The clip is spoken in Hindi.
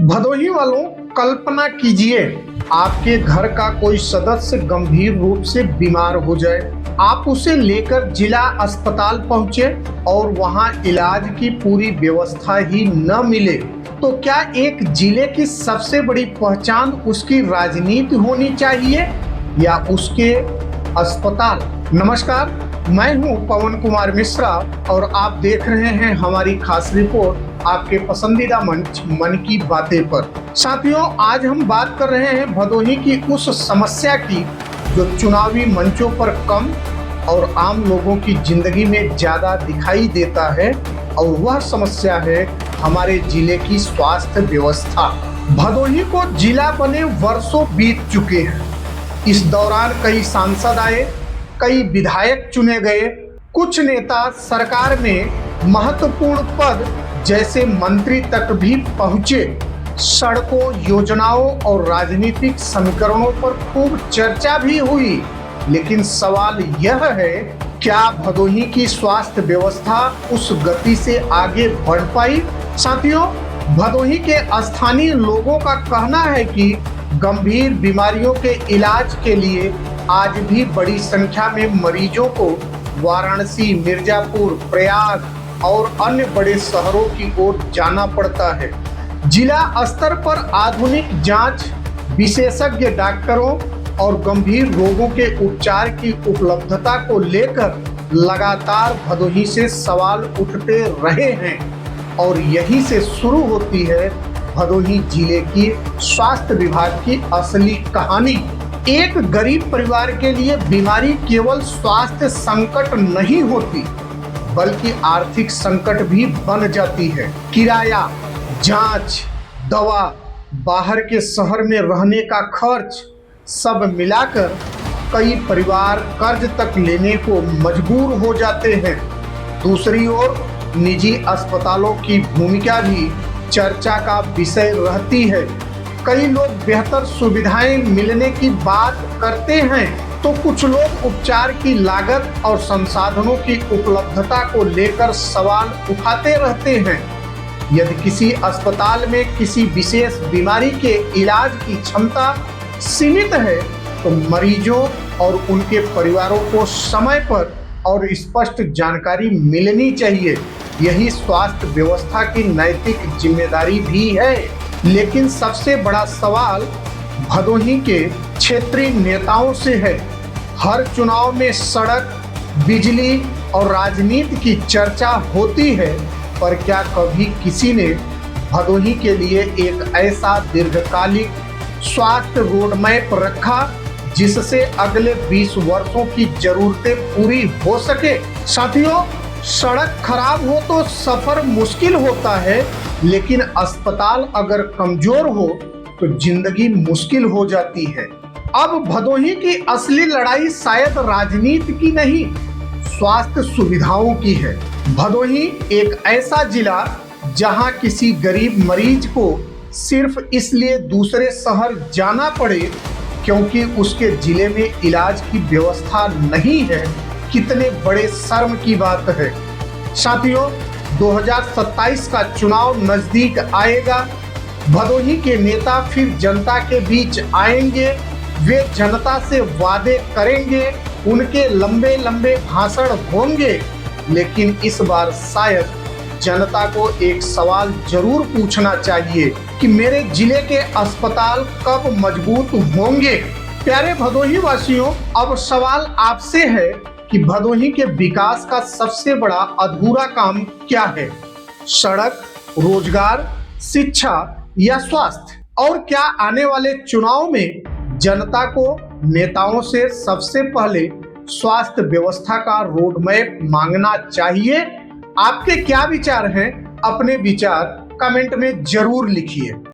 भदोही वालों, कल्पना कीजिए आपके घर का कोई सदस्य गंभीर रूप से बीमार हो जाए। आप उसे लेकर जिला अस्पताल पहुंचे और वहां इलाज की पूरी व्यवस्था ही न मिले, तो क्या एक जिले की सबसे बड़ी पहचान उसकी राजनीति होनी चाहिए या उसके अस्पताल? नमस्कार, मैं हूं पवन कुमार मिश्रा और आप देख रहे हैं हमारी खास रिपोर्ट आपके पसंदीदा मंच मन की बातें पर। साथियों, आज हम बात कर रहे हैं भदोही की उस समस्या की जो चुनावी मंचों पर कम और आम लोगों की जिंदगी में ज्यादा दिखाई देता है, और वह समस्या है हमारे जिले की स्वास्थ्य व्यवस्था। भदोही को जिला बने वर्षों बीत चुके हैं। इस दौरान कई सांसद आए, कई विधायक चुने गए, कुछ नेता सरकार में महत्वपूर्ण पद जैसे मंत्री तक भी पहुंचे। सड़कों, योजनाओं और राजनीतिक समीकरणों पर खूब चर्चा भी हुई, लेकिन सवाल यह है, क्या भदोही की स्वास्थ्य व्यवस्था उस गति से आगे बढ़ पाई? साथियों, भदोही के स्थानीय लोगों का कहना है कि गंभीर बीमारियों के इलाज के लिए आज भी बड़ी संख्या में मरीजों को वाराणसी, मिर्जापुर, प्रयाग और अन्य बड़े शहरों की ओर जाना पड़ता है। जिला स्तर पर आधुनिक जांच, विशेषज्ञ डॉक्टरों और गंभीर रोगों के उपचार की उपलब्धता को लेकर लगातार भदोही से सवाल उठते रहे हैं, और यही से शुरू होती है भदोही जिले की स्वास्थ्य विभाग की असली कहानी। एक गरीब परिवार के लिए बीमारी केवल स्वास्थ्य संकट नहीं होती, बल्कि आर्थिक संकट भी बन जाती है। किराया, जांच, दवा, बाहर के शहर में रहने का खर्च, सब मिलाकर कई परिवार कर्ज तक लेने को मजबूर हो जाते हैं। दूसरी ओर निजी अस्पतालों की भूमिका भी चर्चा का विषय रहती है। कई लोग बेहतर सुविधाएं मिलने की बात करते हैं, तो कुछ लोग उपचार की लागत और संसाधनों की उपलब्धता को लेकर सवाल उठाते रहते हैं। यदि किसी अस्पताल में किसी विशेष बीमारी के इलाज की क्षमता सीमित है, तो मरीजों और उनके परिवारों को समय पर और स्पष्ट जानकारी मिलनी चाहिए। यही स्वास्थ्य व्यवस्था की नैतिक जिम्मेदारी भी है। लेकिन सबसे बड़ा सवाल भदोही के क्षेत्रीय नेताओं से है। हर चुनाव में सड़क, बिजली और राजनीति की चर्चा होती है, पर क्या कभी किसी ने भदोही के लिए एक ऐसा दीर्घकालिक स्वास्थ्य रोडमैप रखा जिससे अगले 20 वर्षों की जरूरतें पूरी हो सके? साथियों, सड़क खराब हो तो सफर मुश्किल होता है, लेकिन अस्पताल अगर कमजोर हो तो जिंदगी मुश्किल हो जाती है। अब भदोही की असली लड़ाई शायद राजनीति की नहीं, स्वास्थ्य सुविधाओं की है। भदोही एक ऐसा जिला जहां किसी गरीब मरीज को सिर्फ इसलिए दूसरे शहर जाना पड़े क्योंकि उसके जिले में इलाज की व्यवस्था नहीं है, कितने बड़े शर्म की बात है। साथियों, 2027 का चुनाव नजदीक आएगा। भदोही के नेता फिर जनता के बीच आएंगे। वे जनता से वादे करेंगे, उनके लंबे लंबे भाषण होंगे, लेकिन इस बार शायद जनता को एक सवाल जरूर पूछना चाहिए कि मेरे जिले के अस्पताल कब मजबूत होंगे? प्यारे भदोही वासियों, अब सवाल आपसे है कि भदोही के विकास का सबसे बड़ा अधूरा काम क्या है? सड़क, रोजगार, शिक्षा या स्वास्थ्य? और क्या आने वाले चुनाव में जनता को नेताओं से सबसे पहले स्वास्थ्य व्यवस्था का रोडमैप मांगना चाहिए? आपके क्या विचार हैं? अपने विचार कमेंट में जरूर लिखिए।